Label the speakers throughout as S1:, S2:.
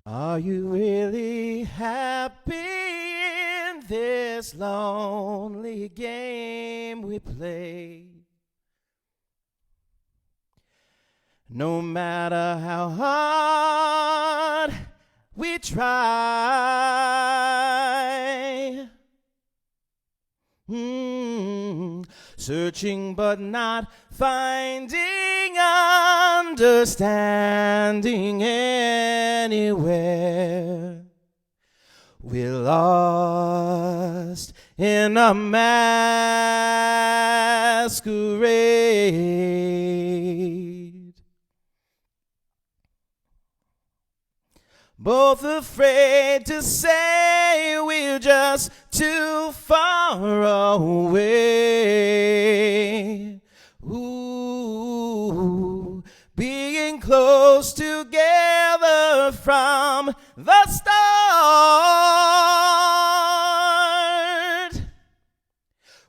S1: Are you really happy in this lonely game we play? No matter how hard we try, searching but not finding understanding anywhere. We're lost in a masquerade, both afraid to say we're just too far away. Ooh, being close together from the start.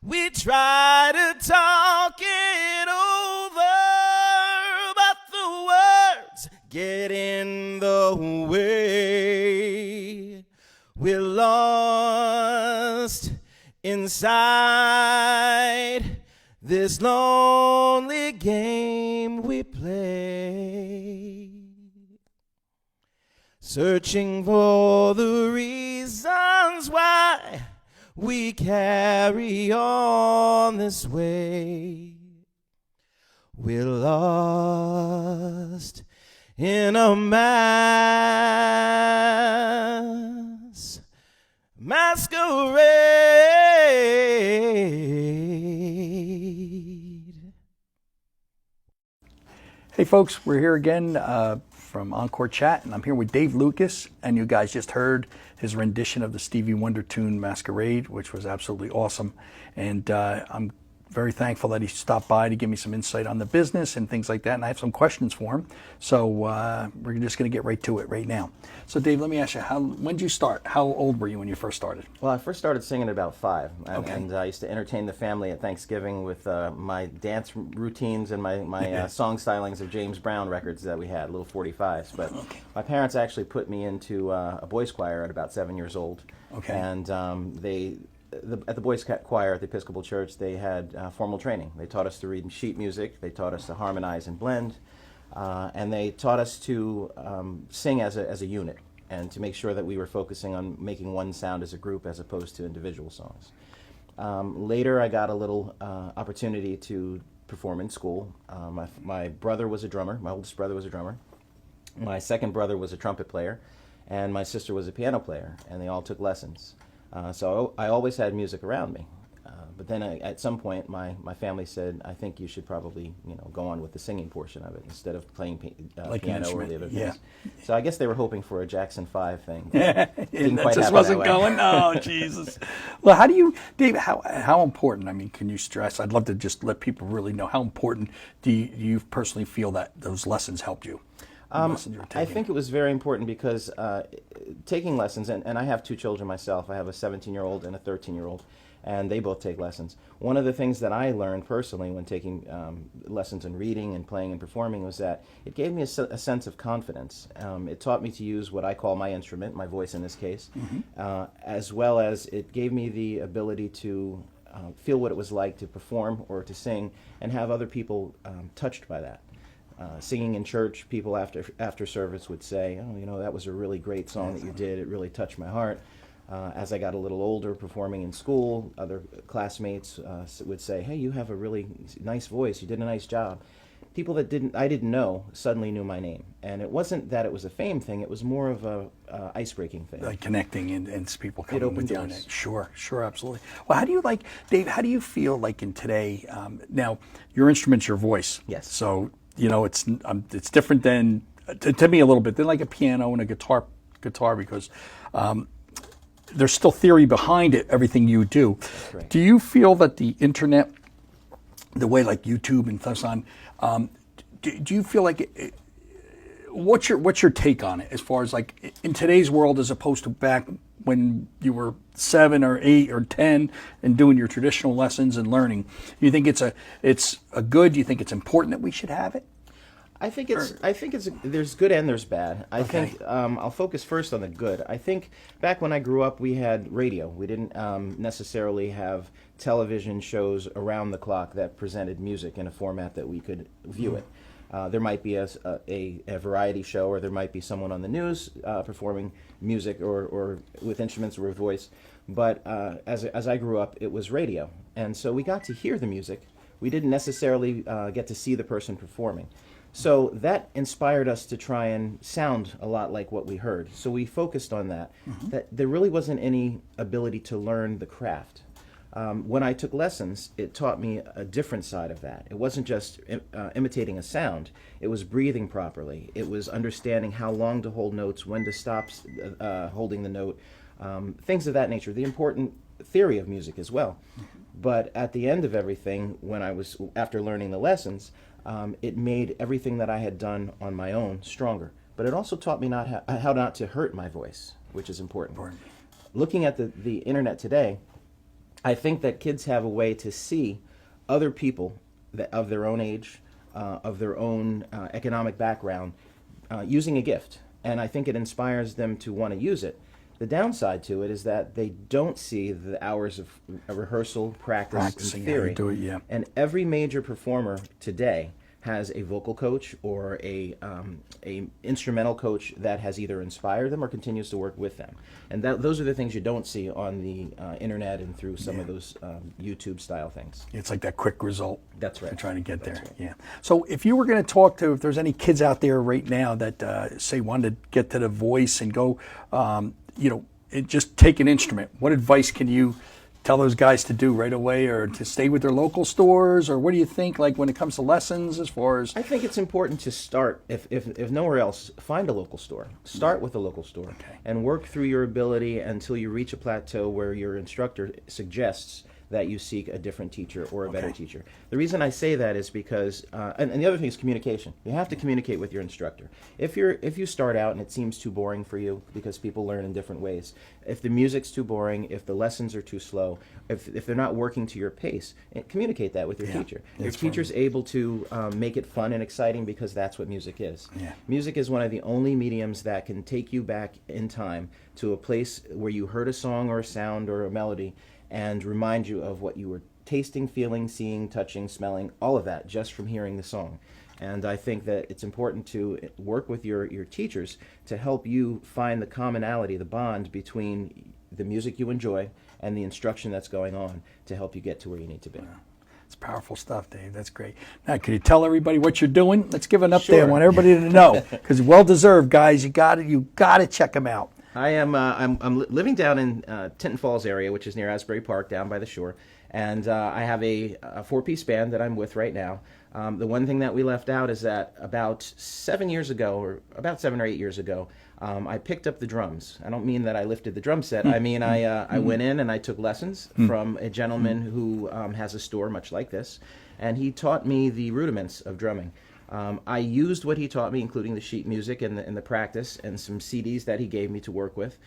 S1: We try to talk it over, but the words get in the way. We're lost inside this lonely game we play, searching for the reasons why we carry on this way. We're lost in a masquerade.
S2: Hey folks, we're here again from Encore Chat, and I'm here with Dave Lucas, and you guys just heard his rendition of the Stevie Wonder tune Masquerade, which was absolutely awesome. And I'm very thankful that he stopped by to give me some insight on the business and things like that, and I have some questions for him. So we're just going to get right to it right now. So Dave, let me ask you, when did you start? How old were you when you first started?
S1: Well, I first started singing at about 5,
S2: Okay.
S1: and I used to entertain the family at Thanksgiving with my dance routines and my song stylings of James Brown records that we had, little 45s. But my parents actually put me into a boys' choir at about 7 years old.
S2: Okay.
S1: And at the boys' choir at the Episcopal Church, they had formal training. They taught us to read sheet music, they taught us to harmonize and blend, and they taught us to sing as a unit, and to make sure that we were focusing on making one sound as a group as opposed to individual songs. Later, I got a little opportunity to perform in school. My brother was a drummer, my oldest brother was a drummer. My second brother was a trumpet player, and my sister was a piano player, and they all took lessons. So I always had music around me. But then at some point, my family said, I think you should probably go on with the singing portion of it instead of playing
S2: Like
S1: piano or the other
S2: yeah.
S1: things. So I guess they were hoping for a Jackson 5 thing.
S2: It
S1: Didn't quite
S2: just
S1: happen
S2: wasn't
S1: that way.
S2: going. Oh, Jesus. Well, how do you, Dave? How important? I mean, can you stress? I'd love to just let people really know how important do you personally feel that those lessons helped you.
S1: I think it was very important because taking lessons, and I have 2 children myself. I have a 17-year-old and a 13-year-old, and they both take lessons. One of the things that I learned personally when taking lessons in reading and playing and performing was that it gave me a sense of confidence. It taught me to use what I call my instrument, my voice in this case, as well as it gave me the ability to feel what it was like to perform or to sing and have other people touched by that. Singing in church, people after service would say, oh, that was a really great song that you did. It really touched my heart. As I got a little older, performing in school, other classmates would say, hey, you have a really nice voice. You did a nice job. People that I didn't know suddenly knew my name. And it wasn't that it was a fame thing. It was more of a ice-breaking thing.
S2: Like connecting and people coming with you on it. Sure, absolutely. Well, how do you Dave, how do you feel like in today, now, your instrument's your voice.
S1: Yes.
S2: So, it's different than, to me a little bit, than like a piano and a guitar because there's still theory behind it, everything you do.
S1: Right.
S2: Do you feel that the internet, the way like YouTube and stuff on, do you feel like what's your take on it as far as like in today's world as opposed to back when you were 7 or 8 or 10 and doing your traditional lessons and learning? Do you think it's a good? Do you think it's important that we should have it?
S1: There's good and there's bad. I
S2: Okay.
S1: think I'll focus first on the good. I think back when I grew up, we had radio. We didn't necessarily have television shows around the clock that presented music in a format that we could view it. There might be a variety show, or there might be someone on the news performing music or with instruments or a voice. But as I grew up, it was radio, and so we got to hear the music. We didn't necessarily get to see the person performing. So that inspired us to try and sound a lot like what we heard. So we focused on that. That there really wasn't any ability to learn the craft. When I took lessons, it taught me a different side of that. It wasn't just imitating a sound. It was breathing properly. It was understanding how long to hold notes, when to stop holding the note, things of that nature. The important theory of music as well. But at the end of everything, after learning the lessons, it made everything that I had done on my own stronger. But it also taught me how not to hurt my voice, which is important. Looking at the internet today, I think that kids have a way to see other people of their own age, of their own economic background, using a gift. And I think it inspires them to want to use it. The downside to it is that they don't see the hours of rehearsal, practice, and theory.
S2: How to do it, yeah.
S1: And every major performer today has a vocal coach or a instrumental coach that has either inspired them or continues to work with them. And those are the things you don't see on the internet and through some of those YouTube style things.
S2: It's like that quick result.
S1: That's right.
S2: You're trying to get there.
S1: Right.
S2: Yeah. So if you were going to talk to, if there's any kids out there right now that say wanted to get to the voice and go, just take an instrument, what advice can you tell those guys to do right away, or to stay with their local stores, or what do you think, like when it comes to lessons, as far as?
S1: I think it's important to start, if nowhere else, find a local store. Start with a local store and work through your ability until you reach a plateau where your instructor suggests that you seek a different teacher or a better teacher. The reason I say that is because, and the other thing is communication. You have to communicate with your instructor. If you start out and it seems too boring for you, because people learn in different ways, if the music's too boring, if the lessons are too slow, if they're not working to your pace, communicate that with your teacher. Your teacher's able to make it fun and exciting, because that's what music is.
S2: Yeah.
S1: Music is one of the only mediums that can take you back in time to a place where you heard a song or a sound or a melody and remind you of what you were tasting, feeling, seeing, touching, smelling, all of that just from hearing the song. And I think that it's important to work with your teachers to help you find the commonality, the bond between the music you enjoy and the instruction that's going on to help you get to where you need to be.
S2: It's powerful stuff, Dave. That's great. Now, could you tell everybody what you're doing? Let's give an update.
S1: Sure.
S2: I want everybody to know, because well deserved, guys. You got to check them out.
S1: I am. I'm living down in Tinton Falls area, which is near Asbury Park, down by the shore, and I have a 4-piece band that I'm with right now. The one thing that we left out is that about 7 years ago, or about 7 or 8 years ago, I picked up the drums. I don't mean that I lifted the drum set. I mean I went in and I took lessons from a gentleman who has a store much like this, and he taught me the rudiments of drumming. I used what he taught me, including the sheet music and the practice and some CDs that he gave me to work with,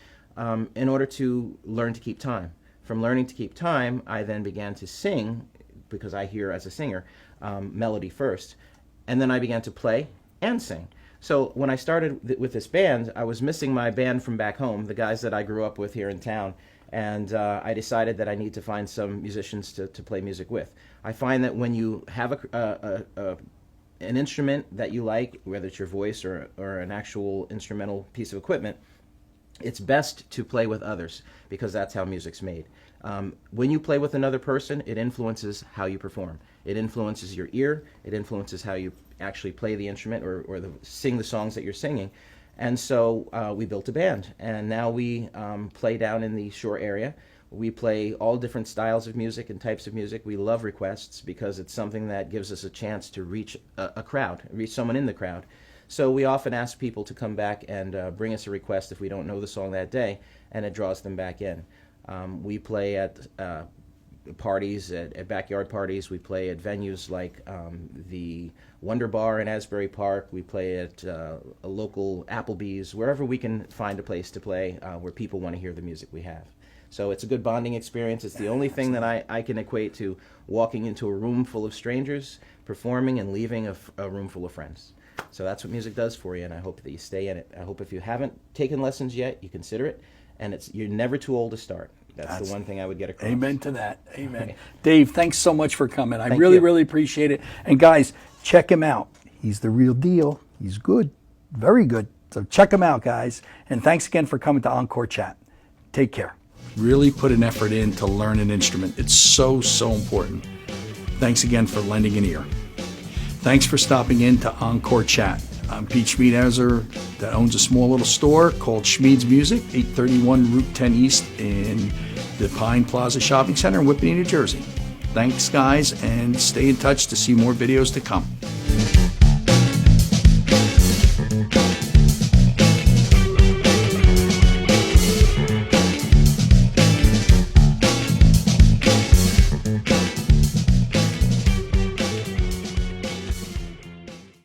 S1: in order to learn to keep time. From learning to keep time, I then began to sing, because I hear as a singer, melody first, and then I began to play and sing. So when I started with this band, I was missing my band from back home, the guys that I grew up with here in town, and I decided that I need to find some musicians to play music with. I find that when you have an instrument that you like, whether it's your voice or an actual instrumental piece of equipment, it's best to play with others, because that's how music's made. When you play with another person, it influences how you perform. It influences your ear. It influences how you actually play the instrument or sing the songs that you're singing. And so we built a band, and now we play down in the shore area. We play all different styles of music and types of music. We love requests, because it's something that gives us a chance to reach a crowd, reach someone in the crowd. So we often ask people to come back and bring us a request if we don't know the song that day, and it draws them back in. We play at parties, at backyard parties. We play at venues like the Wonder Bar in Asbury Park. We play at a local Applebee's, wherever we can find a place to play where people want to hear the music we have. So it's a good bonding experience. It's the only thing that I can equate to walking into a room full of strangers, performing, and leaving a room full of friends. So that's what music does for you, and I hope that you stay in it. I hope if you haven't taken lessons yet, you consider it, and you're never too old to start. That's the one thing I would get across.
S2: Amen to that. Amen. Okay. Dave, thanks so much for coming. I
S1: Thank
S2: really,
S1: you.
S2: really appreciate it. And guys, check him out. He's the real deal. He's good. Very good. So check him out, guys. And thanks again for coming to Encore Chat. Take care. Really put an effort in to learn an instrument. It's so, so important. Thanks again for lending an ear. Thanks for stopping in to Encore Chat. I'm Pete Schmiedhauser that owns a small little store called Schmied's Music, 831 Route 10 East in the Pine Plaza Shopping Center in Whippany, New Jersey. Thanks, guys, and stay in touch to see more videos to come.